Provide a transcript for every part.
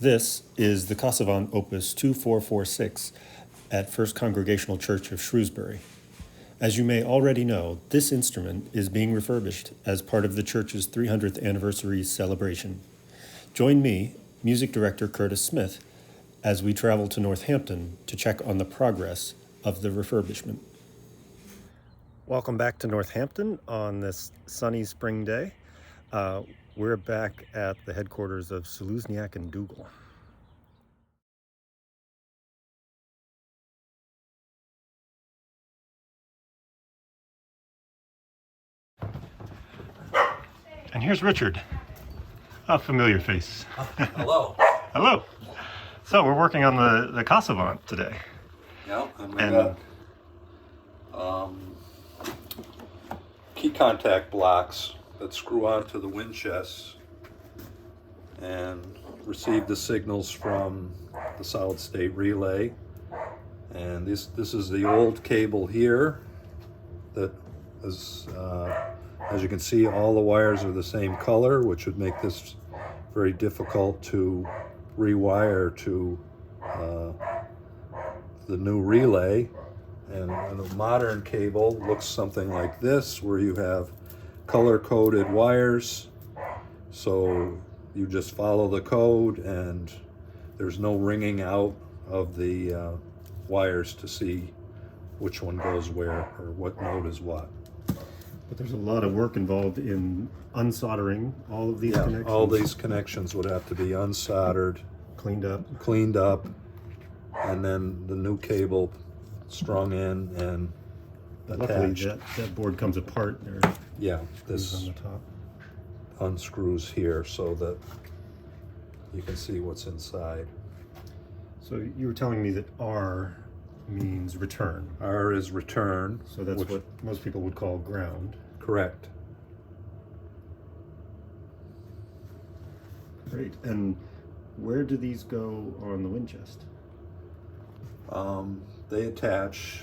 This is the Casavant Opus 2446 at First Congregational Church of Shrewsbury. As you may already know, this instrument is being refurbished as part of the church's 300th anniversary celebration. Join me, Music Director Curtis Smith, as we travel to Northampton to check on the progress of the refurbishment. Welcome back to Northampton on this sunny spring day. We're back at the headquarters of Seluzniak and Dougal. And here's Richard, a familiar face. Hello. Hello. So we're working on the Casavant today. Yeah, and we got key contact blocks that screw onto the wind chests and receive the signals from the solid state relay. And this is the old cable here that is, as you can see, all the wires are the same color, which would make this very difficult to rewire to the new relay. And a modern cable looks something like this, where you have color-coded wires, so you just follow the code and there's no ringing out of the wires to see which one goes where or what node is what. But there's a lot of work involved in unsoldering all of these connections. All these connections would have to be unsoldered, cleaned up, and then the new cable strung in and attached. Luckily that board comes apart there. Yeah, this on the top unscrews here so that you can see what's inside. So you were telling me that R means return. R is return. So that's what most people would call ground. Correct. Great. And where do these go on the wind chest? They attach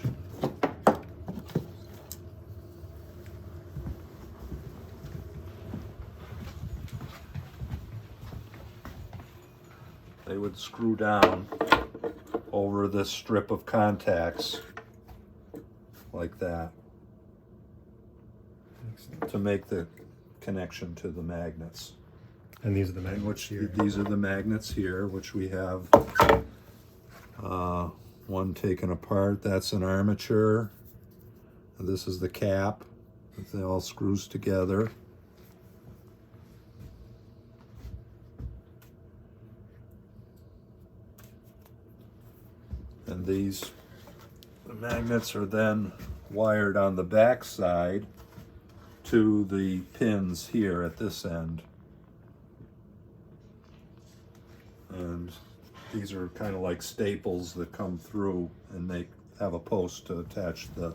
they would screw down over this strip of contacts like that. Excellent. To make the connection to the magnets. And these are the magnets here. These are the magnets here, which we have one taken apart. That's an armature. This is the cap. It all screws together. And the magnets are then wired on the back side to the pins here at this end. And these are kind of like staples that come through and have a post to attach the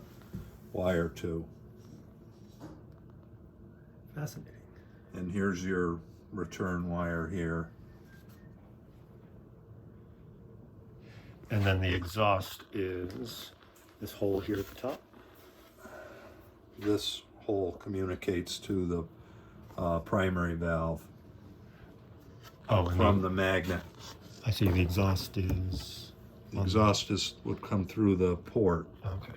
wire to. Fascinating. And here's your return wire here. And then the exhaust is this hole here at the top. This hole communicates to the primary valve. From the magnet. I see the exhaust is... The exhaust would come through the port. Okay.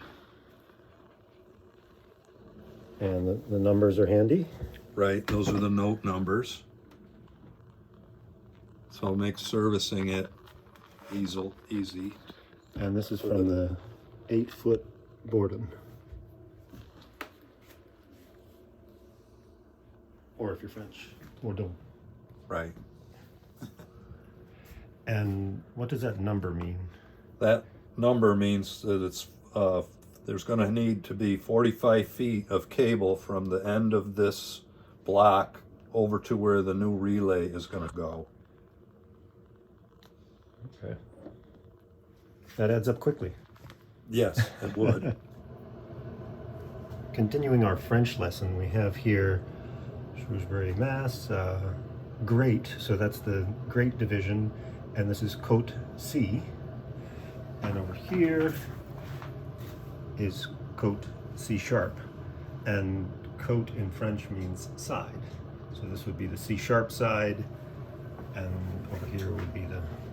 And the numbers are handy? Right, those are the note numbers. So it makes servicing it easy. And this is from the 8-foot boredom. Or if you're French, bourdon. Right. And what does that number mean? That number means that it's there's going to need to be 45 feet of cable from the end of this block over to where the new relay is going to go. Okay. That adds up quickly. Yes, it would. Continuing our French lesson, we have here Shrewsbury, Mass. Great, so that's the Great Division, and this is Cote C. And over here is Cote C sharp, and Cote in French means side. So this would be the C sharp side, and over here would be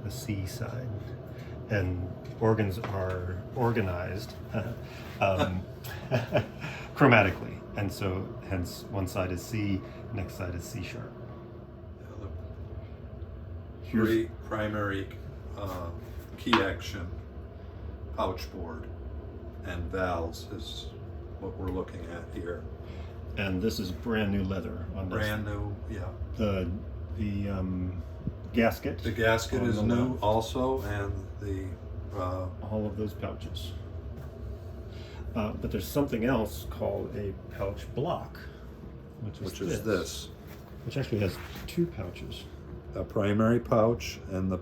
the C side. And organs are organized chromatically. And so hence one side is C, next side is C sharp. Three primary key action pouch board and valves is what we're looking at here. And this is brand new leather on this. Brand new, yeah. The gasket. The gasket is new also, and the all of those pouches. But there's something else called a pouch block, which is this, which actually has two pouches. A primary pouch and the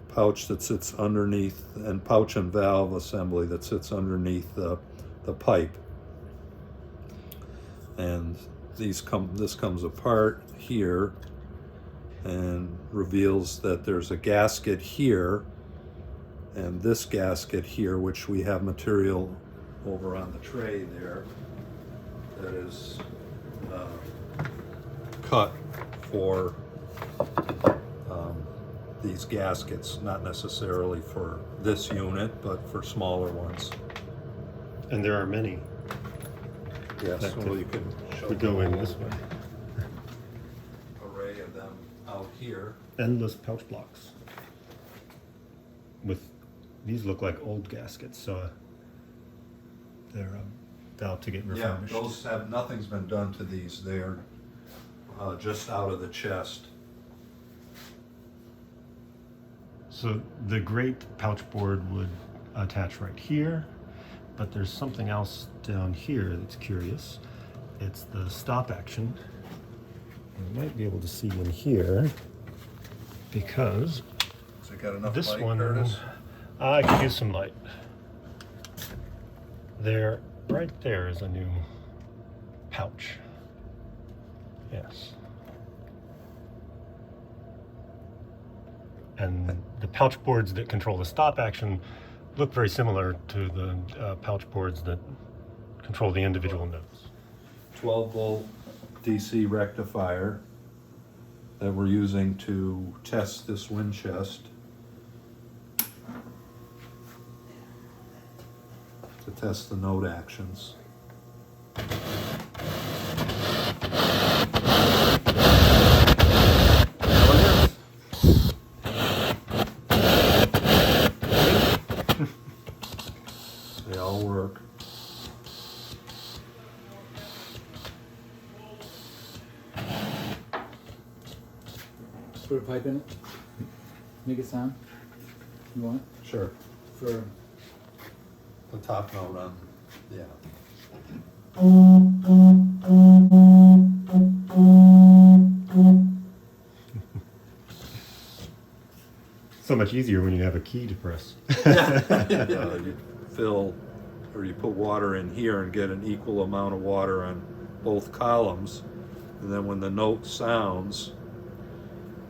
pouch that sits underneath, and pouch and valve assembly that sits underneath the pipe. And this comes apart here and reveals that there's a gasket here and this gasket here, which we have material over on the tray there that is cut for these gaskets, not necessarily for this unit, but for smaller ones. And there are many. Yes, That well, you can show could go in the this way. array of them out here. Endless pouch blocks. These look like old gaskets, so they're about to get Yeah, refurbished. those have, nothing's been done to these. They're just out of the chest. So the great pouch board would attach right here, but there's something else down here that's curious. It's the stop action. You might be able to see in here because So you got enough this light, one, Curtis? I could use some light. There, right there is a new pouch. Yes. And the pouch boards that control the stop action look very similar to the pouch boards that control the individual nodes. 12 volt DC rectifier that we're using to test this wind chest. To test the node actions. They all work. Put a pipe in it. Make it sound. You want it? Sure. For The top note on, yeah. So much easier when you have a key to press. You fill, or you put water in here and get an equal amount of water on both columns. And then when the note sounds,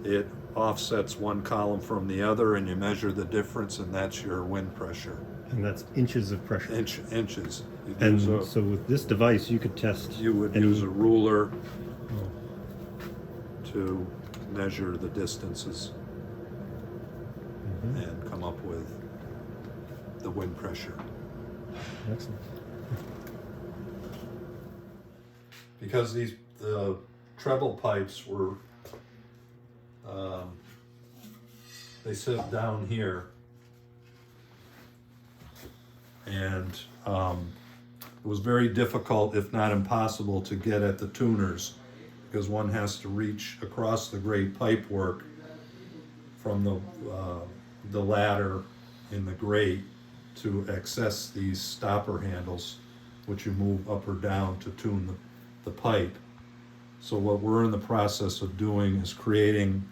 it offsets one column from the other and you measure the difference, and that's your wind pressure. And that's inches of pressure. Inches. You'd And use a- so with this device, you could test. you would any- use a ruler to measure the distances and come up with the wind pressure. Excellent. Because the treble pipes were, they sit down here, and it was very difficult, if not impossible, to get at the tuners, because one has to reach across the grate pipework from the ladder in the grate to access these stopper handles, which you move up or down to tune the pipe. So what we're in the process of doing is creating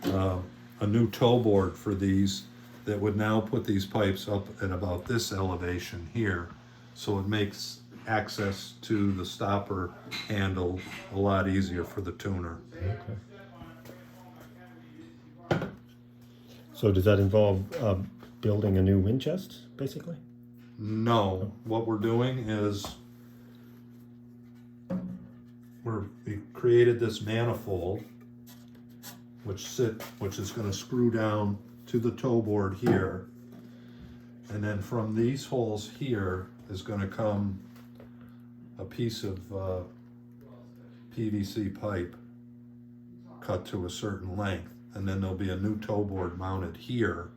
a new toe board for these that would now put these pipes up at about this elevation here. So it makes access to the stopper handle a lot easier for the tuner. Okay. So does that involve building a new wind chest, basically? No, what we're doing is we created this manifold which is going to screw down to the toe board here. And then from these holes here is going to come a piece of PVC pipe cut to a certain length. And then there'll be a new toe board mounted here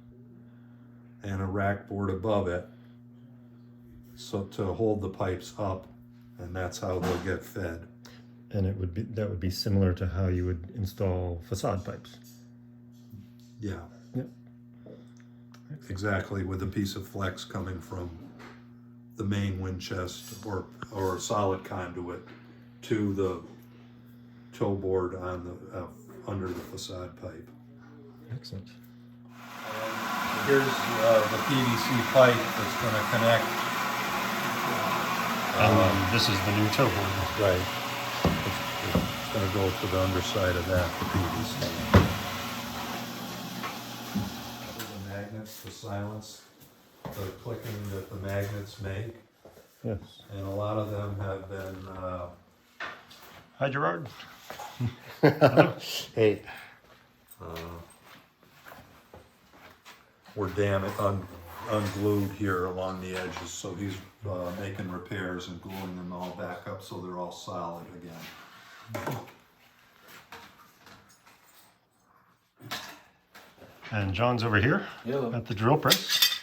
and a rack board above it, so to hold the pipes up, and that's how they'll get fed. And that would be similar to how you would install facade pipes. Yeah. Yep. Exactly, with a piece of flex coming from the main wind chest or a solid conduit to the toe board on the under the facade pipe. Excellent. Here's the PVC pipe that's going to connect. This is the new toe board. Right. It's going to go to the underside of that, the PVC. The magnets to silence the clicking that the magnets make. Yes. And a lot of them have been... Hi, Gerard. Hey. Were unglued here along the edges, so he's making repairs and gluing them all back up so they're all solid again. And John's over here Hello. at the drill press.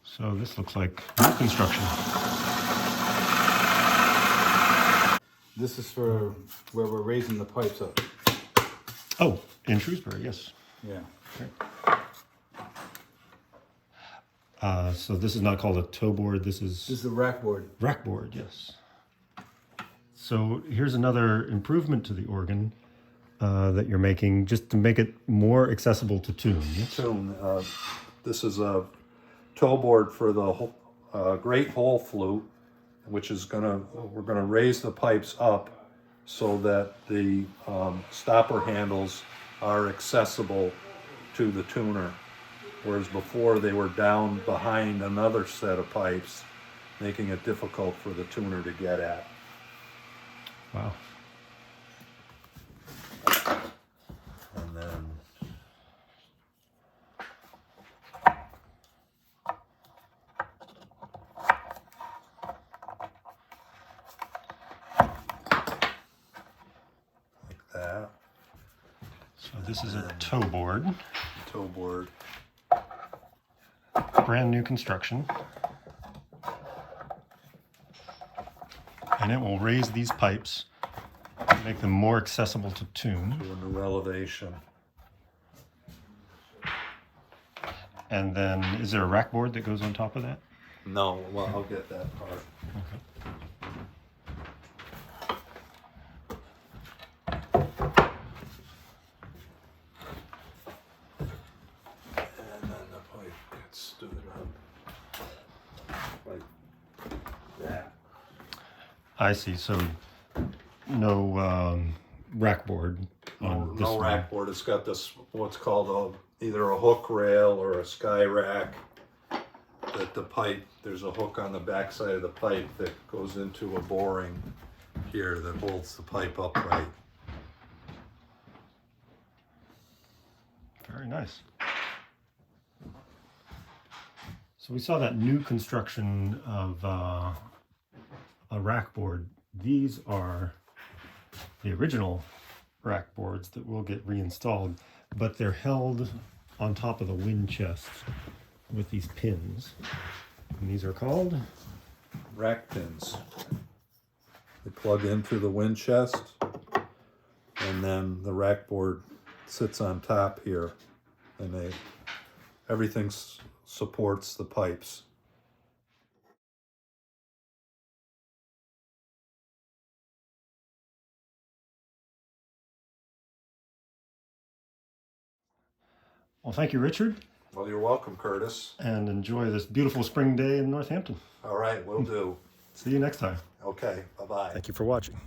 So this looks like new construction. This is for where we're raising the pipes up. Oh, in Shrewsbury, yes. Yeah. So this is not called a toe board. This This is is the rack board. rack board, yes. So here's another improvement to the organ that you're making, just to make it more accessible to tune. Yes? This is a toe board for the great hole flute, which is we're gonna raise the pipes up so that the stopper handles are accessible to the tuner, whereas before they were down behind another set of pipes, making it difficult for the tuner to get at. Wow. And then like that, So this is a toe board, toe board. brand new construction. And it will raise these pipes, make them more accessible to tune. To a new elevation. And then, is there a rack board that goes on top of that? No, well, I'll get that part. And then the pipe gets stood up like that. I see. So no rack board on this No one. rack board. It's got this what's called either a hook rail or a sky rack. That the pipe, there's a hook on the back side of the pipe that goes into a boring here that holds the pipe upright. Very nice. So we saw that new construction of a rack board. These are the original rack boards that will get reinstalled, but they're held on top of the wind chest with these pins. And these are called? Rack pins. They plug into the wind chest, and then the rack board sits on top here, and everything supports the pipes. Well, thank you, Richard, Well, you're welcome, Curtis. and enjoy this beautiful spring day in Northampton. All right, will do. See you next time. Okay, bye-bye. Thank you for watching.